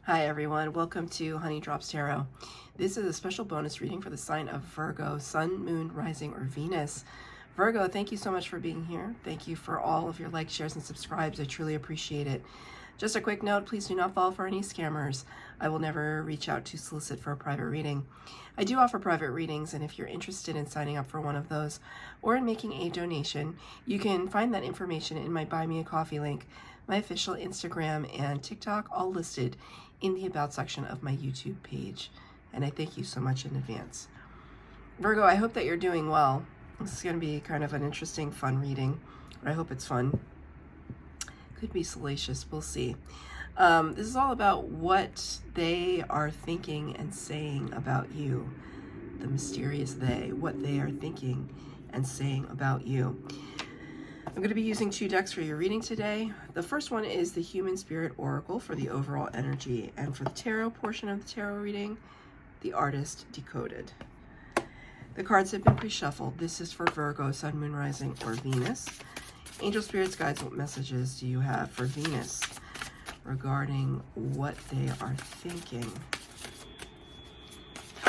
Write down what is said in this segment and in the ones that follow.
Hi everyone, welcome to Honey Drops Tarot. This is a special bonus reading for the sign of Virgo, Sun, Moon, Rising, or Venus. Virgo, thank you so much for being here. Thank you for all of your likes, shares, and subscribes. I truly appreciate it. Just a quick note, please do not fall for any scammers. I will never reach out to solicit for a private reading. I do offer private readings, and if you're interested in signing up for one of those or in making a donation, you can find that information in my Buy Me a Coffee link, my official Instagram and TikTok, all listed in the About section of my YouTube page. And I thank you so much in advance. Virgo, I hope that you're doing well. This is going to be kind of an interesting, fun reading. I hope it's fun. Could be salacious, we'll see. This is all about what they are thinking and saying about you. The mysterious they, what they are thinking and saying about you. I'm going to be using 2 decks for your reading today. The first one is the Human Spirit Oracle for the overall energy, and for the tarot portion of the tarot reading, the Artist Decoded. The cards have been pre-shuffled. This is for Virgo, Sun, Moon, Rising, or Venus. Angel Spirits, Guides, what messages do you have for Venus regarding what they are thinking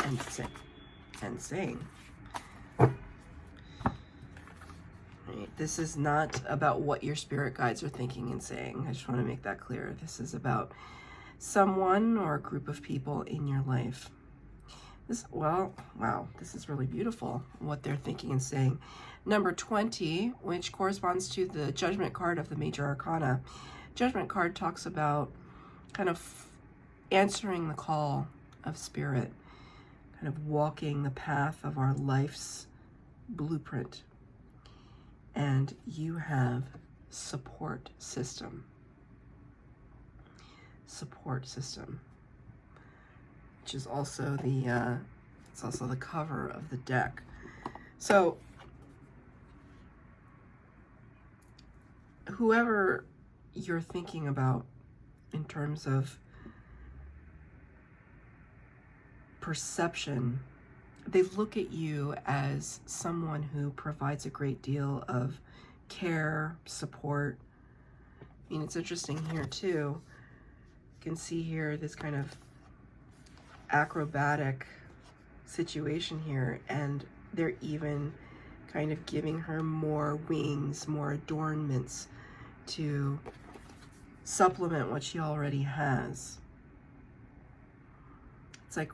and saying? This is not about what your spirit guides are thinking and saying. I just want to make that clear. This is about someone or a group of people in your life. Wow, this is really beautiful, what they're thinking and saying. Number 20, which corresponds to the Judgment card of the Major Arcana. Judgment card talks about kind of answering the call of spirit, kind of walking the path of our life's blueprint. And you have support system. Support system, which is also the it's also the cover of the deck. So whoever you're thinking about in terms of perception, they look at you as someone who provides a great deal of care, support. I mean, it's interesting here too. You can see here this kind of acrobatic situation here, and they're even kind of giving her more wings, more adornments to supplement what she already has. It's like,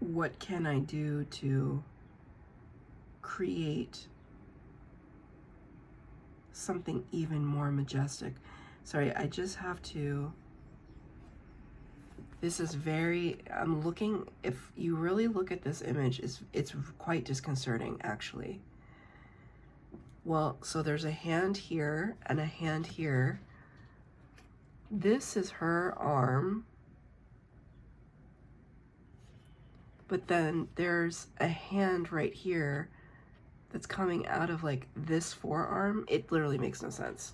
what can I do to create something even more majestic? Sorry, I just have to, this is very, I'm looking, if you really look at this image, it's quite disconcerting, actually. Well, so there's a hand here and a hand here. This is her arm. But then there's a hand right here that's coming out of like this forearm. It literally makes no sense.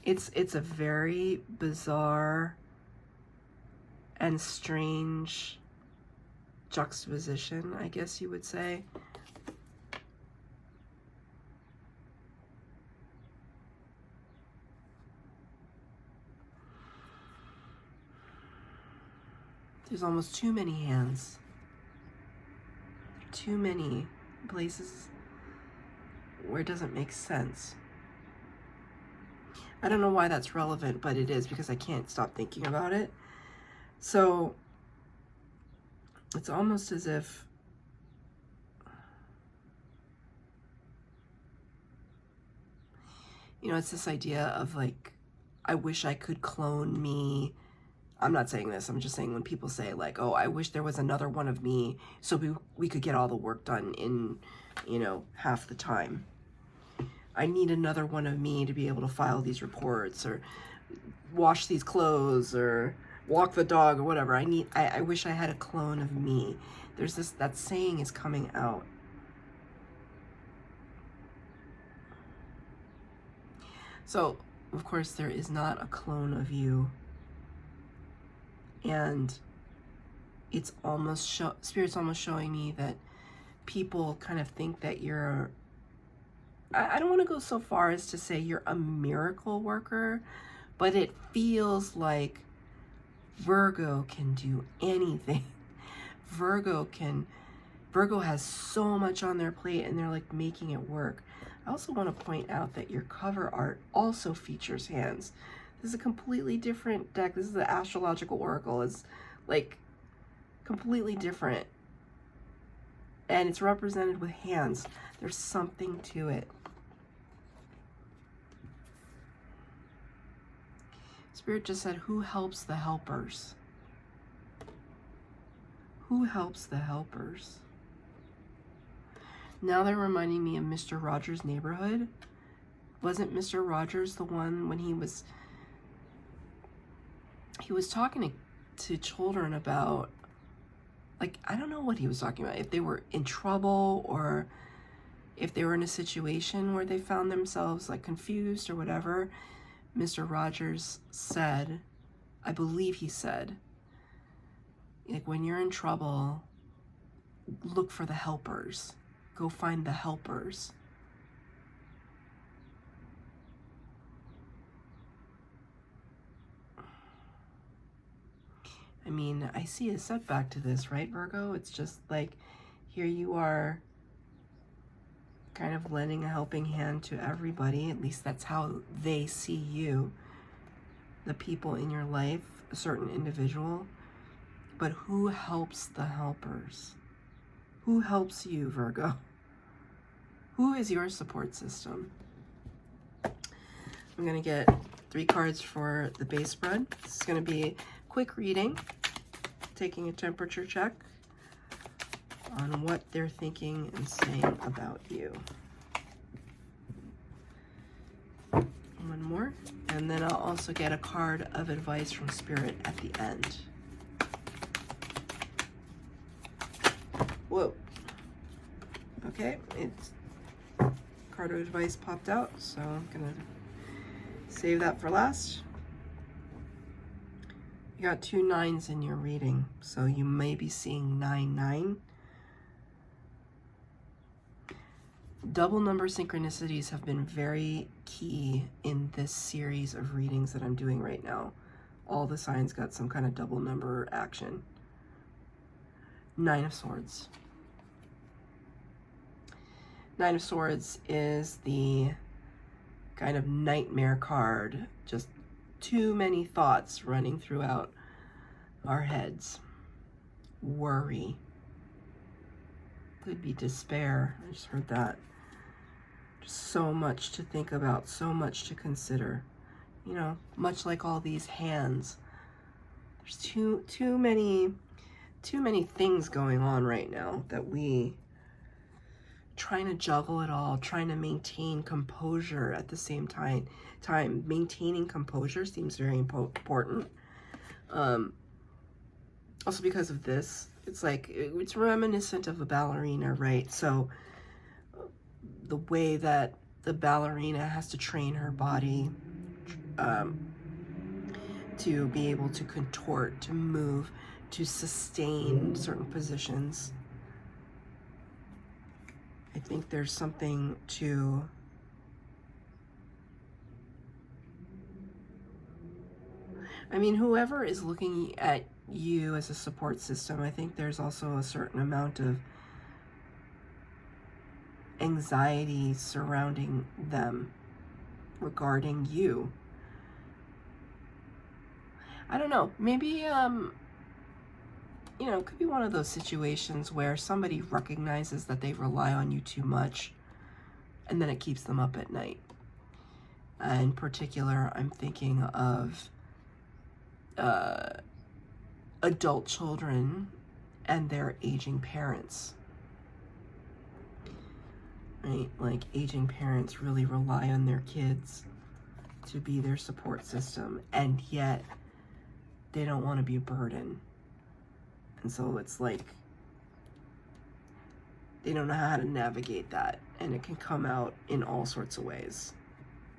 It's a very bizarre and strange juxtaposition, I guess you would say. There's almost too many hands. Too many places where it doesn't make sense. I don't know why that's relevant, but it is, because I can't stop thinking about it. So it's almost as if it's this idea of like, I wish I could clone me. I'm not saying this, I'm just saying when people say like, oh, I wish there was another one of me so we could get all the work done in, half the time. I need another one of me to be able to file these reports or wash these clothes or walk the dog or whatever. I wish I had a clone of me. There's that saying is coming out. So, of course, there is not a clone of you. And it's almost, Spirit's almost showing me that people kind of think that you're I don't want to go so far as to say you're a miracle worker, but it feels like Virgo can do anything. Virgo has so much on their plate, and they're like making it work. I also want to point out that your cover art also features hands. This is a completely different deck. This is the astrological oracle. It's like completely different, and it's represented with hands. There's something to it. Spirit just said, who helps the helpers? Who helps the helpers? Now they're reminding me of Mr. Rogers' Neighborhood. Wasn't Mr. Rogers the one when he was talking to children about, like, I don't know what he was talking about, if they were in trouble or if they were in a situation where they found themselves like confused or whatever. Mr. Rogers said, I believe he said, like, when you're in trouble, look for the helpers. Go find the helpers. I mean, I see a setback to this, right, Virgo? It's just like, here you are kind of lending a helping hand to everybody. At least that's how they see you, the people in your life, a certain individual. But who helps the helpers? Who helps you, Virgo? Who is your support system? I'm going to get 3 cards for the base spread. This is going to be a quick reading, taking a temperature check on what they're thinking and saying about you. One more, and then I'll also get a card of advice from Spirit at the end. Whoa. Okay, it's card of advice popped out, so I'm gonna save that for last. You got 2 9s in your reading, so you may be seeing 9-9. Double number synchronicities have been very key in this series of readings that I'm doing right now. All the signs got some kind of double number action. 9 of Swords. 9 of Swords is the kind of nightmare card. Just too many thoughts running throughout our heads. Worry. Could be despair. I just heard that. Just so much to think about, so much to consider. You know, much like all these hands. There's too many things going on right now that we trying to juggle it all, trying to maintain composure at the same time. Maintaining composure seems very important. Also because of this, it's like, it's reminiscent of a ballerina, right? So the way that the ballerina has to train her body to be able to contort, to move, to sustain certain positions. I think there's something to whoever is looking at you as a support system, I think there's also a certain amount of anxiety surrounding them regarding you. I don't know, maybe it could be one of those situations where somebody recognizes that they rely on you too much, and then it keeps them up at night. In particular, I'm thinking of adult children and their aging parents. Right? Like, aging parents really rely on their kids to be their support system, and yet they don't want to be a burden. And so it's like they don't know how to navigate that, and it can come out in all sorts of ways.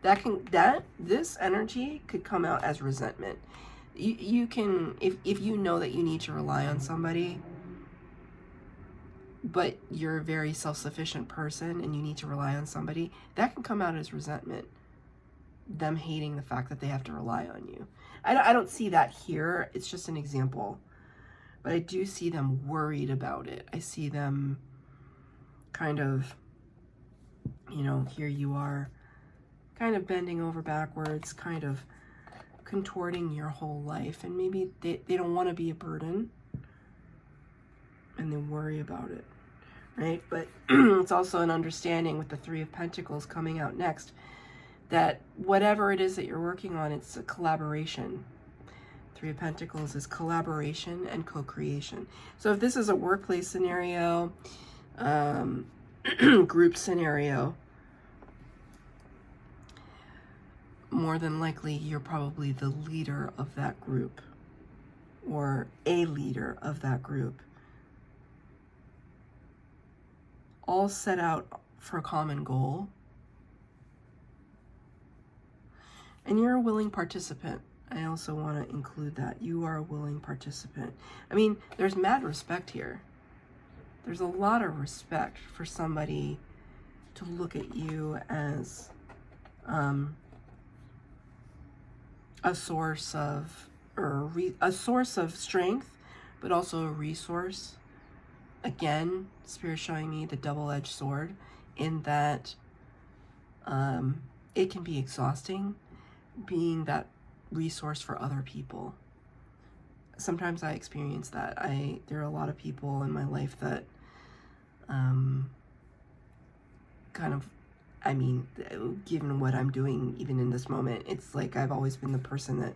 This energy could come out as resentment. You can, if you know that you need to rely on somebody, but you're a very self-sufficient person and you need to rely on somebody, that can come out as resentment. Them hating the fact that they have to rely on you. I don't see that here. It's just an example. But I do see them worried about it. I see them kind of, here you are, kind of bending over backwards, kind of contorting your whole life. And maybe they don't want to be a burden and they worry about it, right? But it's also an understanding with the Three of Pentacles coming out next that whatever it is that you're working on, it's a collaboration. Three of Pentacles is collaboration and co-creation. So if this is a workplace scenario, group scenario, more than likely you're probably the leader of that group or a leader of that group. All set out for a common goal. And you're a willing participant. I also want to include that. You are a willing participant. I mean, there's mad respect here. There's a lot of respect for somebody to look at you as a source of, a source of strength, but also a resource. Again, Spirit showing me the double-edged sword in that it can be exhausting being that resource for other people. Sometimes I experience that. There are a lot of people in my life that kind of, given what I'm doing even in this moment, it's like I've always been the person that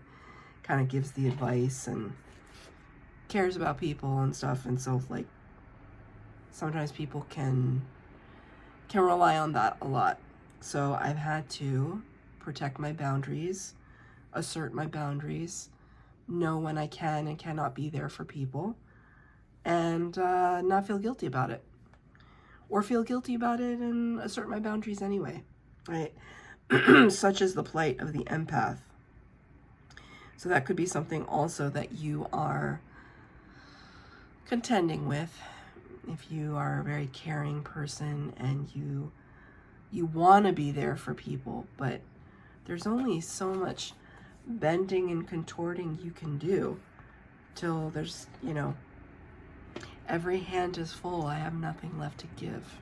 kind of gives the advice and cares about people and stuff. And so like sometimes people can rely on that a lot. So I've had to protect my boundaries, assert my boundaries, know when I can and cannot be there for people, and not feel guilty about it. Or feel guilty about it and assert my boundaries anyway, right? Such is the plight of the empath. So that could be something also that you are contending with. If you are a very caring person and you want to be there for people, but there's only so much bending and contorting you can do till there's, every hand is full. I have nothing left to give.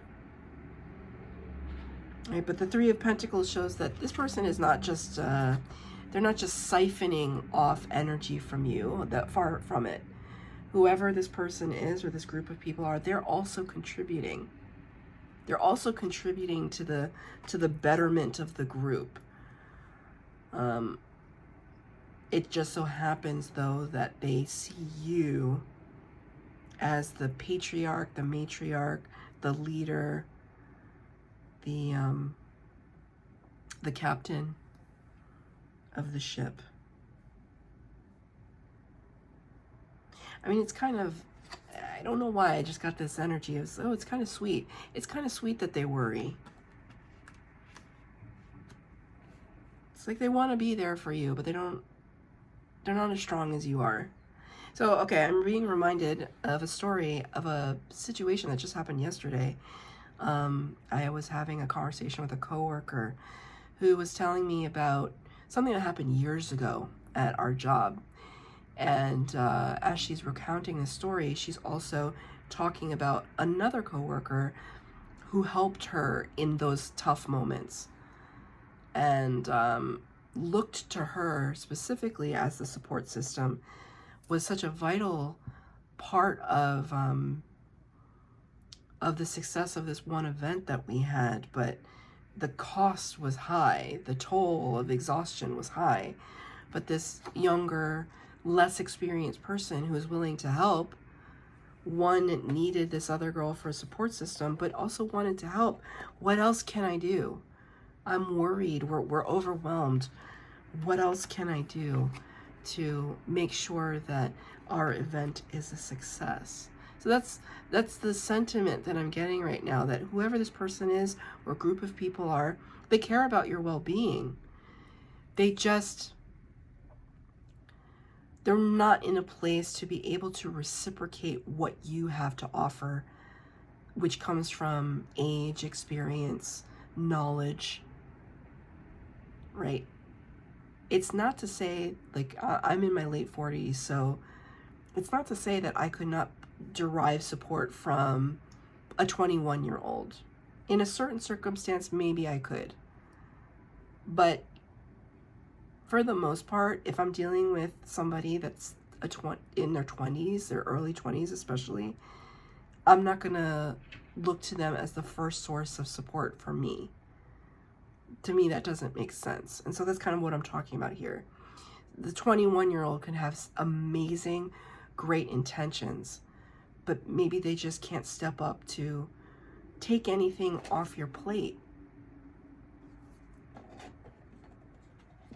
Right? But the Three of Pentacles shows that this person is not just, they're not just siphoning off energy from you, that far from it. Whoever this person is or this group of people are, they're also contributing. They're also contributing to the betterment of the group. It just so happens, though, that they see you as the patriarch, the matriarch, the leader, the captain of the ship. I mean, it's kind of, I don't know why I just got this energy of, oh, it's kind of sweet. It's kind of sweet that they worry. It's like they want to be there for you, but they're not as strong as you are. So, okay, I'm being reminded of a story of a situation that just happened yesterday. I was having a conversation with a coworker who was telling me about something that happened years ago at our job. And as she's recounting the story, she's also talking about another coworker who helped her in those tough moments and looked to her specifically as the support system, was such a vital part of the success of this one event that we had. But the cost was high, the toll of exhaustion was high. But this younger, less experienced person who was willing to help, one, needed this other girl for a support system, but also wanted to help. What else can I do? I'm worried, we're overwhelmed. What else can I do to make sure that our event is a success? So that's the sentiment that I'm getting right now, that whoever this person is or group of people are, they care about your well-being. They're not in a place to be able to reciprocate what you have to offer which comes from age, experience, knowledge, right? It's not to say, like, I'm in my late 40s, so it's not to say that I could not derive support from a 21-year-old. In a certain circumstance, maybe I could. But for the most part, if I'm dealing with somebody that's in their 20s, their early 20s especially, I'm not going to look to them as the first source of support for me. To me, that doesn't make sense. And so that's kind of what I'm talking about here. The 21-year-old can have amazing, great intentions, but maybe they just can't step up to take anything off your plate.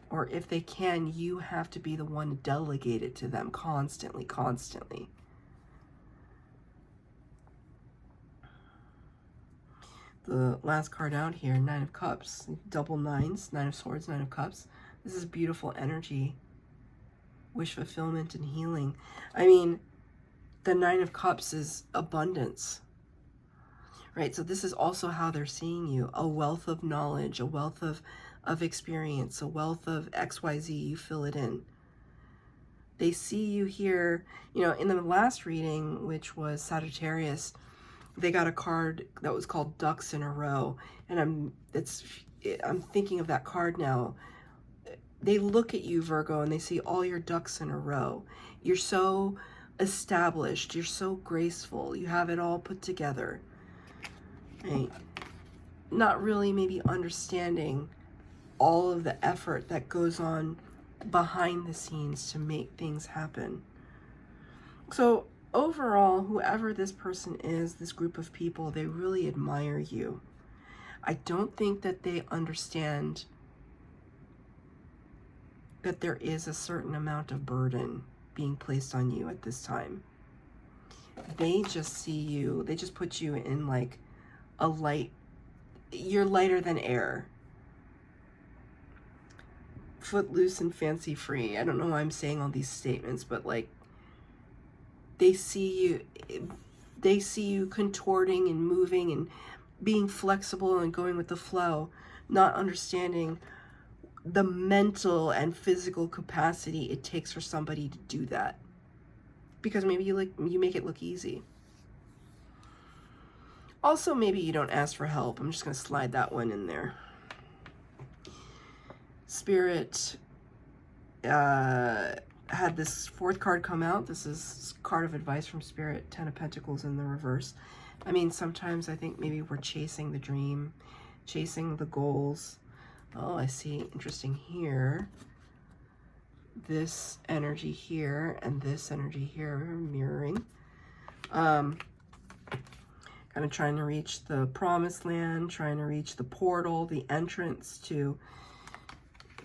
Or if they can, you have to be the one to delegate it to them constantly. The last card out here, Nine of Cups, double nines, Nine of Swords, Nine of Cups. This is beautiful energy, wish fulfillment and healing. I mean, the Nine of Cups is abundance, right? So this is also how they're seeing you, a wealth of knowledge, a wealth of experience, a wealth of XYZ, you fill it in. They see you here, you know, in the last reading, which was Sagittarius, they got a card that was called Ducks in a Row. And I'm thinking of that card now. They look at you, Virgo, and they see all your ducks in a row. You're so established. You're so graceful. You have it all put together. Right? Not really maybe understanding all of the effort that goes on behind the scenes to make things happen. So overall, whoever this person is, this group of people, they really admire you. I don't think that they understand that there is a certain amount of burden being placed on you at this time. They just see you, they just put you in like a light, you're lighter than air. Footloose and fancy free. I don't know why I'm saying all these statements, but like they see you contorting and moving and being flexible and going with the flow, not understanding the mental and physical capacity it takes for somebody to do that. Because maybe you make it look easy. Also, maybe you don't ask for help. I'm just going to slide that one in there. Spirit had this fourth card come out. This is card of advice from Spirit, 10 of Pentacles in the reverse. I mean, sometimes I think maybe we're chasing the dream, chasing the goals. Oh, I see. Interesting here. This energy here and this energy here are mirroring. Kind of trying to reach the promised land, trying to reach the portal, the entrance to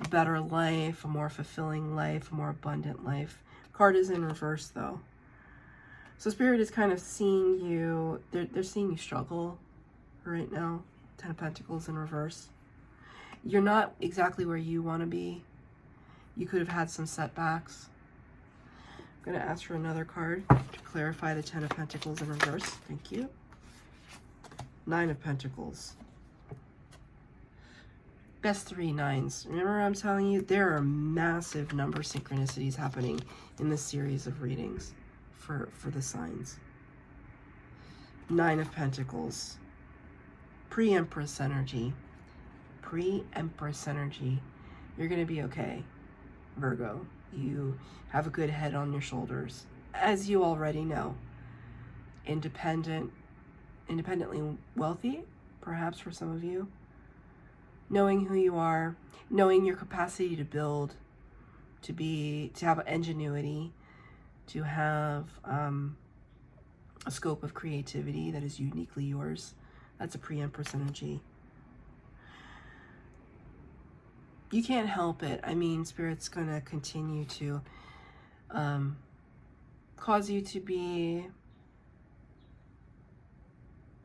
a better life, a more fulfilling life, a more abundant life. Card is in reverse though. So Spirit is kind of seeing you, they're seeing you struggle right now. 10 of Pentacles in reverse. You're not exactly where you want to be. You could have had some setbacks. I'm going to ask for another card to clarify the 10 of Pentacles in reverse. Thank you. 9 of Pentacles. Best 3 nines. Remember I'm telling you, there are massive number synchronicities happening in this series of readings for the signs. 9 of Pentacles. Pre-Empress energy. Pre-Empress energy. You're going to be okay, Virgo. You have a good head on your shoulders, as you already know. Independently wealthy, perhaps for some of you. Knowing who you are, knowing your capacity to build, to have ingenuity, to have a scope of creativity that is uniquely yours. That's a pre-Empress energy. You can't help it. I mean, Spirit's going to continue to cause you to be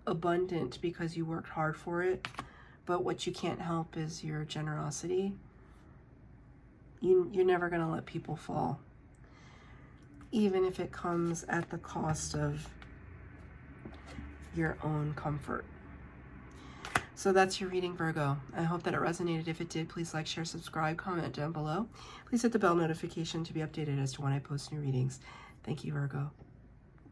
abundant because you worked hard for it. But what you can't help is your generosity. You're never going to let people fall. Even if it comes at the cost of your own comfort. So that's your reading, Virgo. I hope that it resonated. If it did, please like, share, subscribe, comment down below. Please hit the bell notification to be updated as to when I post new readings. Thank you, Virgo.